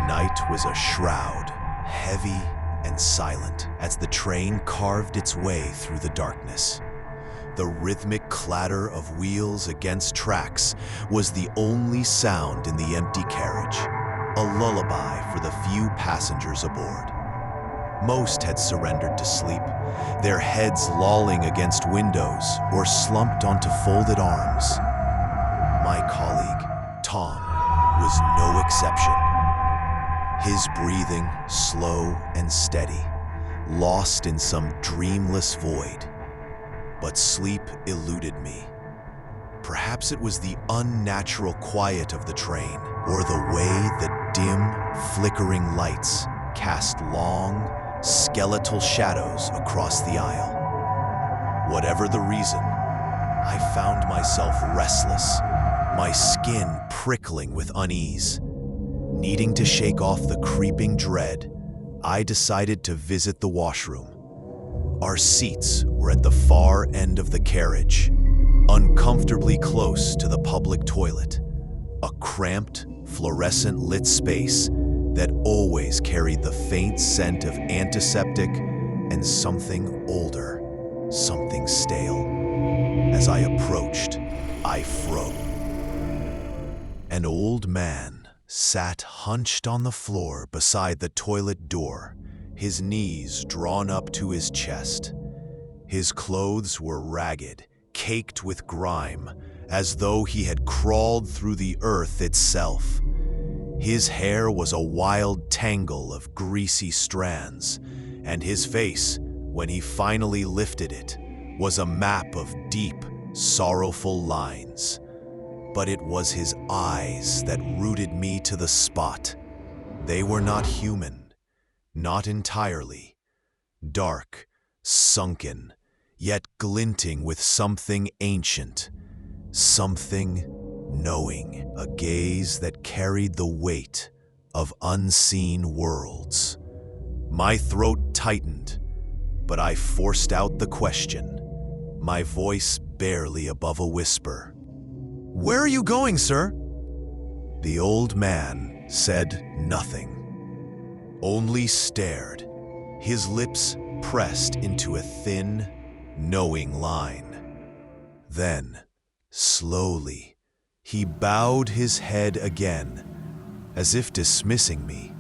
night was a shroud, heavy and silent, as the train carved its way through the darkness. The rhythmic clatter of wheels against tracks was the only sound in the empty carriage, a lullaby for the few passengers aboard. Most had surrendered to sleep, their heads lolling against windows or slumped onto folded arms. My colleague, Tom, was no exception. His breathing slow and steady, lost in some dreamless void. But sleep eluded me. Perhaps it was the unnatural quiet of the train, or the way the dim, flickering lights cast long, skeletal shadows across the aisle. Whatever the reason, I found myself restless, my skin prickling with unease. Needing to shake off the creeping dread, I decided to visit the washroom. Our seats were at the far end of the carriage, uncomfortably close to the public toilet, a cramped, fluorescent-lit space that always carried the faint scent of antiseptic and something older, something stale. As I approached, I froze. An old man sat hunched on the floor beside the toilet door, his knees drawn up to his chest. His clothes were ragged, caked with grime, as though he had crawled through the earth itself. His hair was a wild tangle of greasy strands, and his face, when he finally lifted it, was a map of deep, sorrowful lines. But it was his eyes that rooted me to the spot. They were not human. Not entirely. Dark, sunken, yet glinting with something ancient, something knowing, a gaze that carried the weight of unseen worlds. My throat tightened, but I forced out the question, my voice barely above a whisper. "Where are you going, sir?" The old man said nothing. Only stared, his lips pressed into a thin, knowing line. Then, slowly, he bowed his head again, as if dismissing me.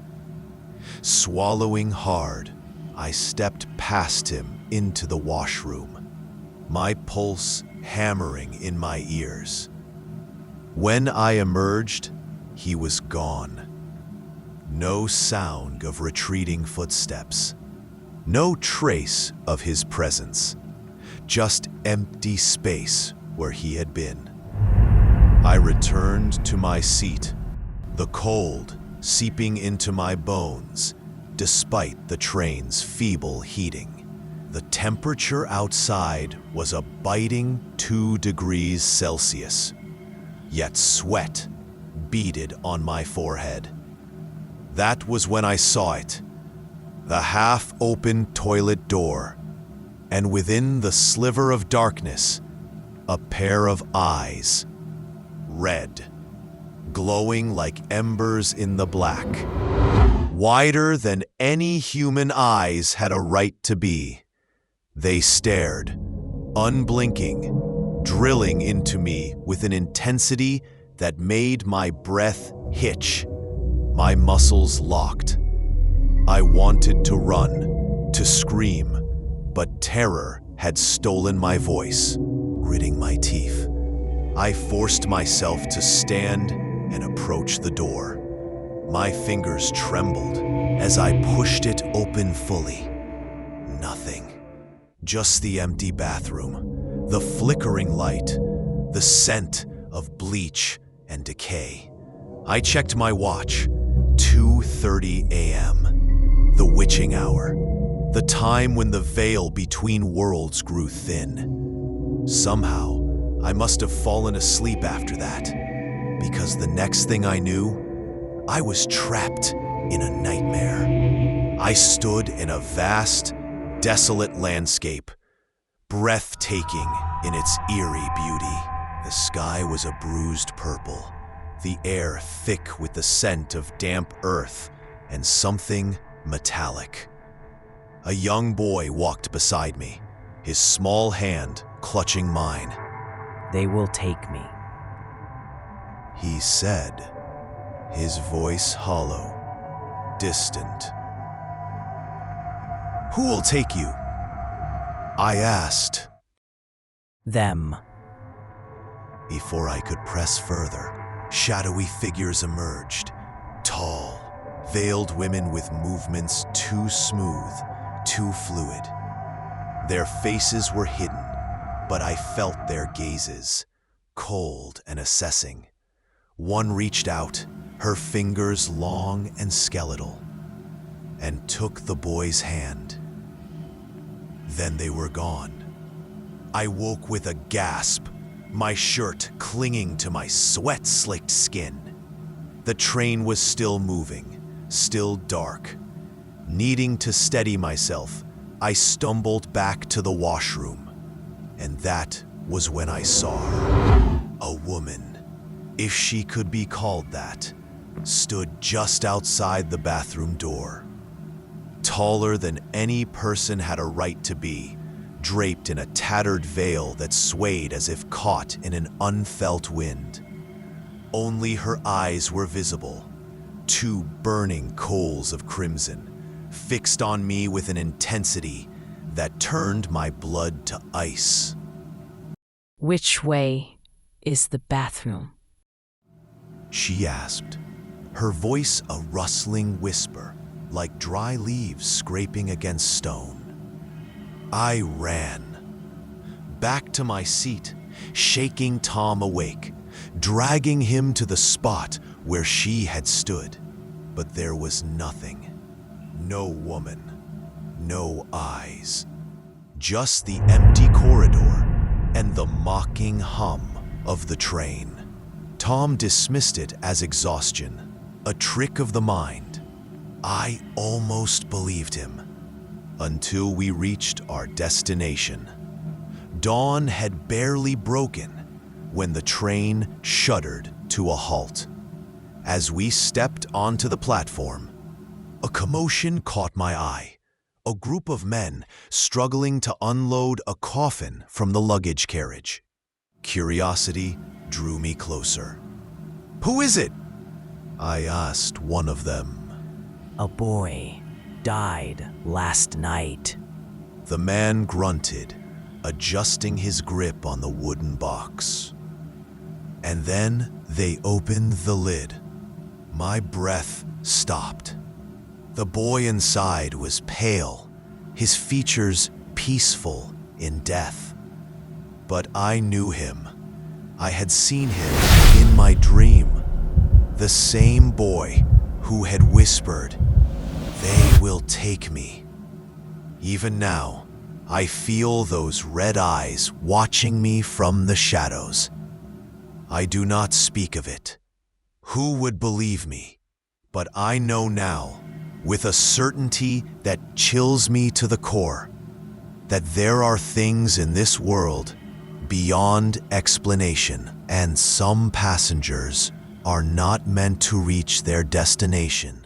Swallowing hard, I stepped past him into the washroom, my pulse hammering in my ears. When I emerged, he was gone. No sound of retreating footsteps. No trace of his presence. Just empty space where he had been. I returned to my seat, the cold seeping into my bones, despite the train's feeble heating. The temperature outside was a biting 2 degrees Celsius, yet sweat beaded on my forehead. That was when I saw it, the half-open toilet door, and within the sliver of darkness, a pair of eyes, red, glowing like embers in the black, wider than any human eyes had a right to be. They stared, unblinking, drilling into me with an intensity that made my breath hitch. My muscles locked. I wanted to run, to scream, but terror had stolen my voice, gritting my teeth. I forced myself to stand and approach the door. My fingers trembled as I pushed it open fully. Nothing. Just the empty bathroom, the flickering light, the scent of bleach and decay. I checked my watch. 2:30 a.m., the witching hour, the time when the veil between worlds grew thin. Somehow, I must have fallen asleep after that, because the next thing I knew, I was trapped in a nightmare. I stood in a vast, desolate landscape, breathtaking in its eerie beauty. The sky was a bruised purple, the air thick with the scent of damp earth and something metallic. A young boy walked beside me, his small hand clutching mine. "They will take me." He said, his voice hollow, distant. "Who will take you?" I asked. "Them." Before I could press further, shadowy figures emerged. Tall, veiled women with movements too smooth, too fluid. Their faces were hidden, but I felt their gazes, cold and assessing. One reached out, her fingers long and skeletal, and took the boy's hand. Then they were gone. I woke with a gasp, my shirt clinging to my sweat-slicked skin. The train was still moving, still dark. Needing to steady myself, I stumbled back to the washroom. And that was when I saw her. A woman, if she could be called that, stood just outside the bathroom door. Taller than any person had a right to be, draped in a tattered veil that swayed as if caught in an unfelt wind. Only her eyes were visible, two burning coals of crimson, fixed on me with an intensity that turned my blood to ice. "Which way is the bathroom?" She asked, her voice a rustling whisper, like dry leaves scraping against stone. I ran. Back to my seat, shaking Tom awake, dragging him to the spot where she had stood. But there was nothing. No woman. No eyes. Just the empty corridor and the mocking hum of the train. Tom dismissed it as exhaustion, a trick of the mind. I almost believed him, until we reached our destination. Dawn had barely broken when the train shuddered to a halt. As we stepped onto the platform, a commotion caught my eye. A group of men struggling to unload a coffin from the luggage carriage. Curiosity drew me closer. "Who is it?" I asked one of them. "A boy died last night." The man grunted, adjusting his grip on the wooden box. And then they opened the lid. My breath stopped. The boy inside was pale, his features peaceful in death. But I knew him. I had seen him in my dream. The same boy who had whispered, "They will take me." Even now, I feel those red eyes watching me from the shadows. I do not speak of it. Who would believe me? But I know now, with a certainty that chills me to the core, that there are things in this world beyond explanation, and some passengers are not meant to reach their destination.